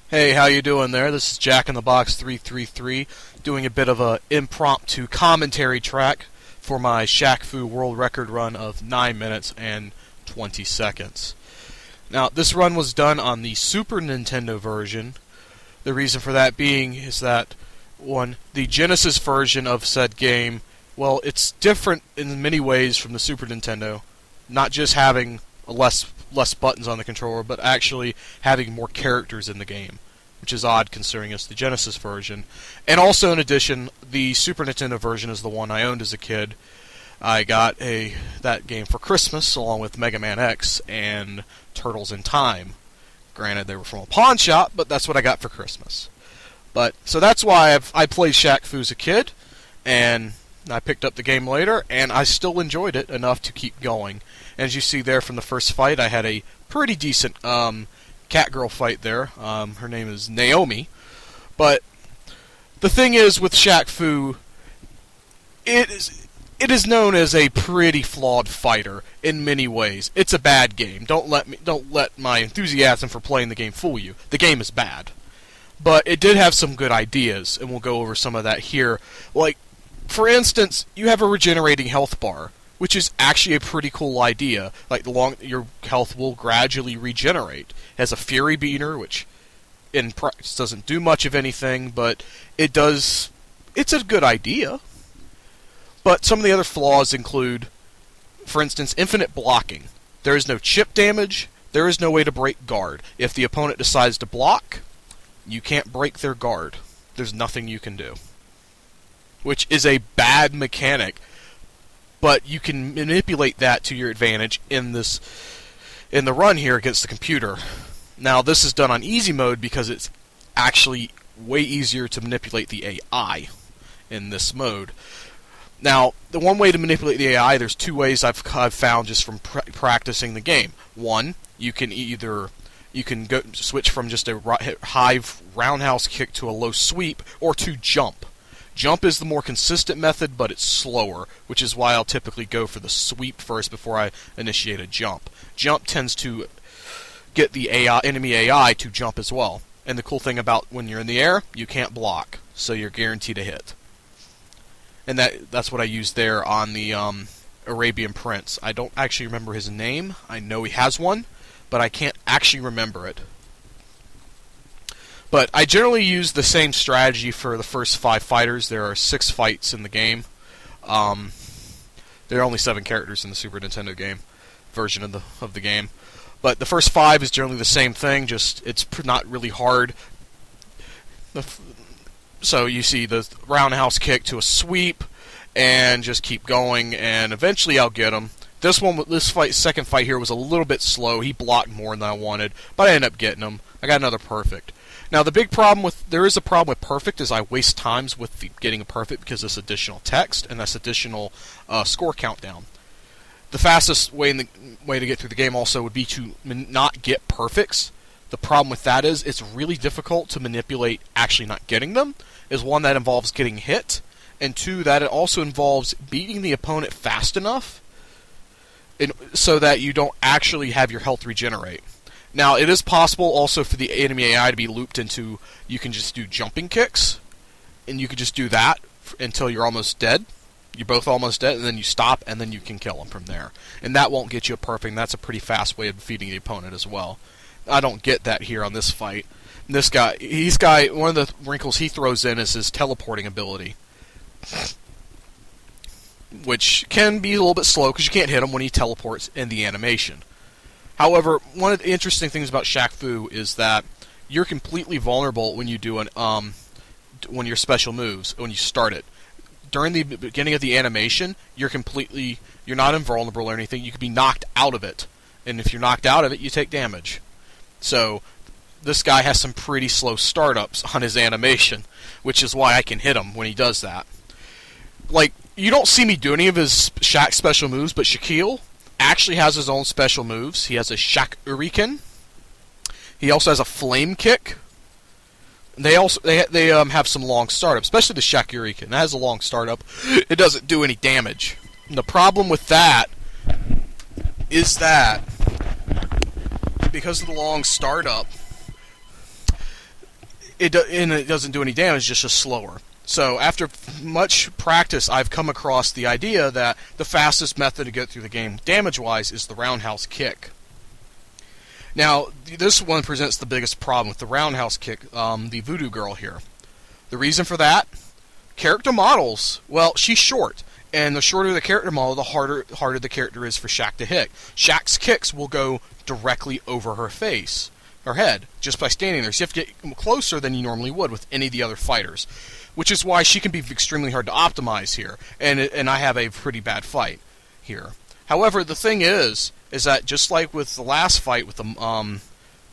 Hey, how you doing there? This is Jack in the Box 333 doing a bit of a impromptu commentary track for my Shaq Fu world record run of 9 minutes and 20 seconds. Now, this run was done on the Super Nintendo version. The reason for that being is that, one, the Genesis version of said game, well, it's different in many ways from the Super Nintendo. Not just having less buttons on the controller, but actually having more characters in the game, which is odd considering it's the Genesis version. And also, in addition, the Super Nintendo version is the one I owned as a kid. I got that game for Christmas, along with Mega Man X and Turtles in Time. Granted, they were from a pawn shop, but that's what I got for Christmas. So that's why I played Shaq Fu as a kid, and I picked up the game later, and I still enjoyed it enough to keep going. As you see there from the first fight, I had a pretty decent cat-girl fight there. Her name is Naomi. But the thing is, with Shaq Fu, it is known as a pretty flawed fighter in many ways. It's a bad game. Don't let my enthusiasm for playing the game fool you. The game is bad. But it did have some good ideas, and we'll go over some of that here. Like, for instance, you have a regenerating health bar, which is actually a pretty cool idea. Like, your health will gradually regenerate. It has a Fury Beater, which in practice doesn't do much of anything, but it does. It's a good idea. But some of the other flaws include, for instance, infinite blocking. There is no chip damage. There is no way to break guard. If the opponent decides to block, you can't break their guard. There's nothing you can do. Which is a bad mechanic, but you can manipulate that to your advantage in the run here against the computer. Now, this is done on easy mode because it's actually way easier to manipulate the AI in this mode. Now, the one way to manipulate the AI, there's two ways I've found just from practicing the game. One, you can switch from just a high roundhouse kick to a low sweep, or to jump. Jump is the more consistent method, but it's slower, which is why I'll typically go for the sweep first before I initiate a jump. Jump tends to get the enemy AI to jump as well. And the cool thing about when you're in the air, you can't block, so you're guaranteed a hit. And that's what I used there on the Arabian Prince. I don't actually remember his name. I know he has one, but I can't actually remember it. But I generally use the same strategy for the first 5 fighters. There are 6 fights in the game. There are only 7 characters in the Super Nintendo game version of the game. But the first 5 is generally the same thing, just it's not really hard. So you see the roundhouse kick to a sweep, and just keep going, and eventually I'll get him. Second fight here was a little bit slow. He blocked more than I wanted, but I ended up getting him. I got another perfect. Now, there is a problem with perfect, is I waste times with getting a perfect because of this additional text and this additional score countdown. The fastest way to get through the game also would be to not get perfects. The problem with that is it's really difficult to manipulate actually not getting them. Is one, that involves getting hit, and 2, that it also involves beating the opponent fast enough so that you don't actually have your health regenerate. Now, it is possible also for the enemy AI to be looped into, you can just do jumping kicks, and you can just do that until you're almost dead. You're both almost dead, and then you stop, and then you can kill them from there. And that won't get you a perfect, and that's a pretty fast way of defeating the opponent as well. I don't get that here on this fight. This guy, one of the wrinkles he throws in is his teleporting ability, which can be a little bit slow because you can't hit him when he teleports in the animation. However, one of the interesting things about Shaq Fu is that you're completely vulnerable when you do when your special moves, when you start it. During the beginning of the animation, you're not invulnerable or anything. You could be knocked out of it, and if you're knocked out of it, you take damage. So this guy has some pretty slow startups on his animation, which is why I can hit him when he does that. Like, you don't see me do any of his Shaq special moves, but Shaquille actually has his own special moves. He has a Shaq Uriken. He also has a Flame Kick. They have some long startups, especially the Shaq Uriken. That has a long startup. It doesn't do any damage. And the problem with that is that because of the long startup, and it doesn't do any damage, it's just slower. So after much practice, I've come across the idea that the fastest method to get through the game damage-wise is the roundhouse kick. Now, this one presents the biggest problem with the roundhouse kick, the voodoo girl here. The reason for that? Character models. Well, she's short, and the shorter the character model, the harder the character is for Shaq to hit. Shaq's kicks will go directly over her face, her head, just by standing there. So you have to get closer than you normally would with any of the other fighters, which is why she can be extremely hard to optimize here, and I have a pretty bad fight here. However, the thing is that just like with the last fight with the,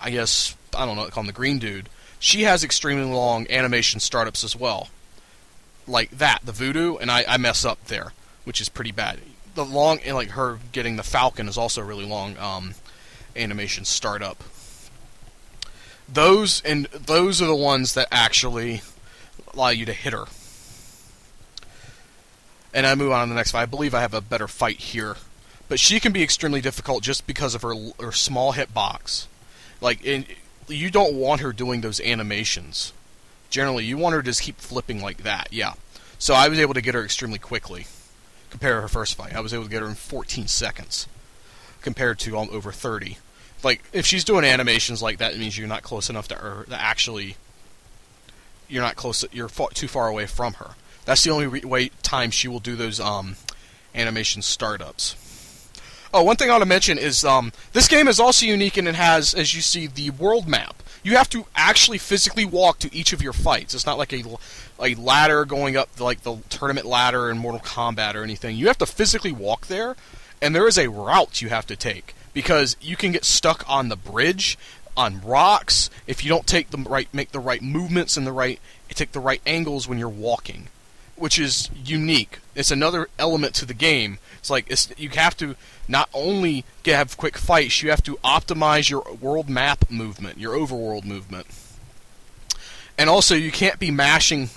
I guess, I don't know, call him the green dude, she has extremely long animation startups as well. Like that, the voodoo, and I mess up there, which is pretty bad. The long, like her getting the falcon is also a really long animation startup. Those are the ones that actually allow you to hit her. And I move on to the next fight. I believe I have a better fight here. But she can be extremely difficult just because of her small hitbox. Like, you don't want her doing those animations. Generally, you want her to just keep flipping like that, yeah. So I was able to get her extremely quickly, compared to her first fight. I was able to get her in 14 seconds, compared to over 30. Like, if she's doing animations like that, it means you're not close enough to her, you're not close, you're too far away from her. That's the only time she will do those animation startups. Oh, one thing I want to mention is this game is also unique, and it has, as you see, the world map. You have to actually physically walk to each of your fights. It's not like a ladder going up like the tournament ladder in Mortal Kombat or anything. You have to physically walk there, and there is a route you have to take, because you can get stuck on the bridge, on rocks, if you don't make the right movements and take the right angles when you're walking, which is unique. It's another element to the game. It's like you have to not only have quick fights, you have to optimize your world map movement, your overworld movement. And also, you can't be mashing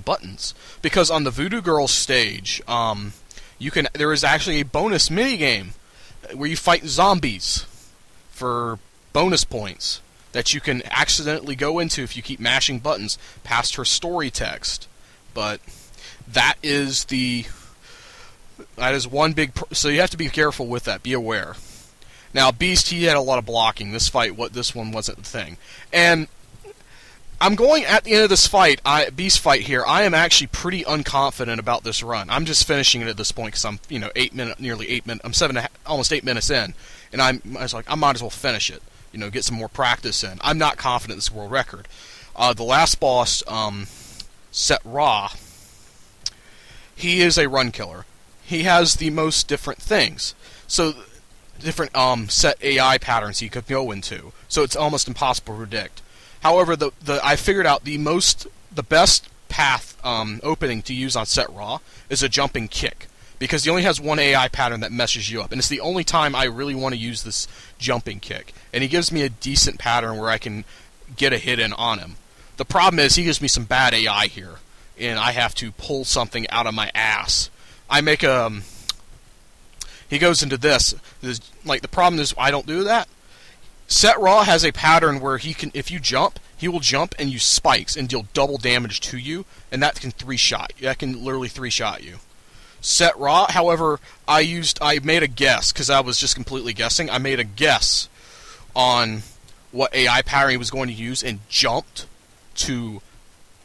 buttons, because on the Voodoo Girl stage, there is actually a bonus minigame where you fight zombies for bonus points that you can accidentally go into if you keep mashing buttons past her story text. But that is one big... So you have to be careful with that. Be aware. Now, Beast, he had a lot of blocking. This one wasn't the thing. And I'm going at the end of this fight, Beast fight here. I am actually pretty unconfident about this run. I'm just finishing it at this point because I'm, almost 8 minutes in, and I was like, I might as well finish it. Get some more practice in. I'm not confident this is a world record. The last boss, Set Ra, he is a run killer. He has the most different things. So, different set AI patterns he could go into. So it's almost impossible to predict. However, I figured out the best path opening to use on Set Ra is a jumping kick, because he only has one AI pattern that messes you up, and it's the only time I really want to use this jumping kick. And he gives me a decent pattern where I can get a hit in on him. The problem is he gives me some bad AI here, and I have to pull something out of my ass. He goes into this. The problem is I don't do that. Set Ra has a pattern where if you jump, he will jump and use spikes and deal double damage to you, and that can literally three-shot you. Set Ra, however, I made a guess, because I was just completely guessing. I made a guess on what AI pattern he was going to use and jumped to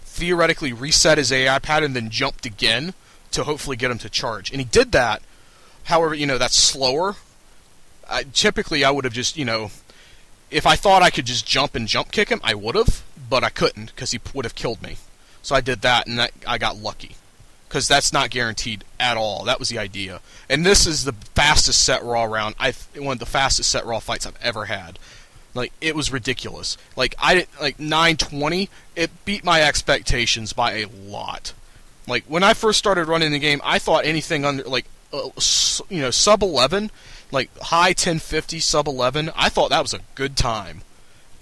theoretically reset his AI pattern, then jumped again to hopefully get him to charge. And he did that. However, that's slower. Typically, I would have just, if I thought I could just jump and jump kick him, I would have, but I couldn't, because he would have killed me. So I did that, and I got lucky, because that's not guaranteed at all. That was the idea. And this is the fastest Set Ra round. One of the fastest Set Ra fights I've ever had. It was ridiculous. 9:20, it beat my expectations by a lot. When I first started running the game, I thought anything under, sub 11, high 1050, sub 11, I thought that was a good time.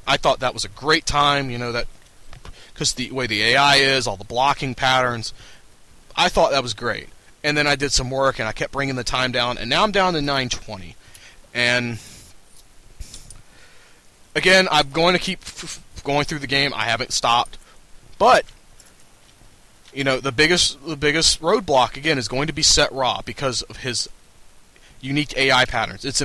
I thought that was a great time, because the way the AI is, all the blocking patterns, I thought that was great. And then I did some work, and I kept bringing the time down, and now I'm down to 9:20. And again, I'm going to keep going through the game. I haven't stopped. But, you know, the biggest roadblock, again, is going to be Set Ra because of his unique AI patterns. It's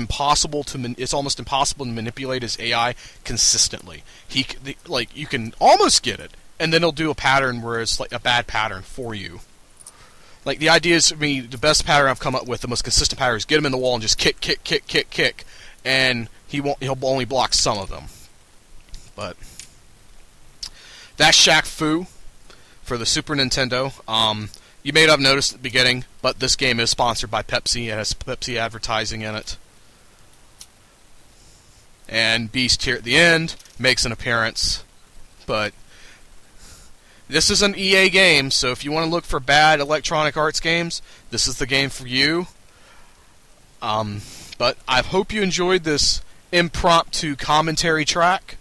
almost impossible to manipulate his AI consistently. You can almost get it, and then he'll do a pattern where it's like a bad pattern for you. Like, the idea is, the best pattern I've come up with, the most consistent pattern, is get him in the wall and just kick, and he'll only block some of them. But that's Shaq Fu for the Super Nintendo. You may not have noticed at the beginning, but this game is sponsored by Pepsi. It has Pepsi advertising in it. And Beast here at the end makes an appearance. But this is an EA game, so if you want to look for bad Electronic Arts games, this is the game for you. But I hope you enjoyed this impromptu commentary track.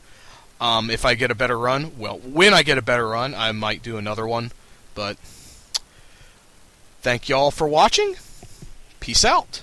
If I get a better run, well, when I get a better run, I might do another one. But thank y'all for watching. Peace out.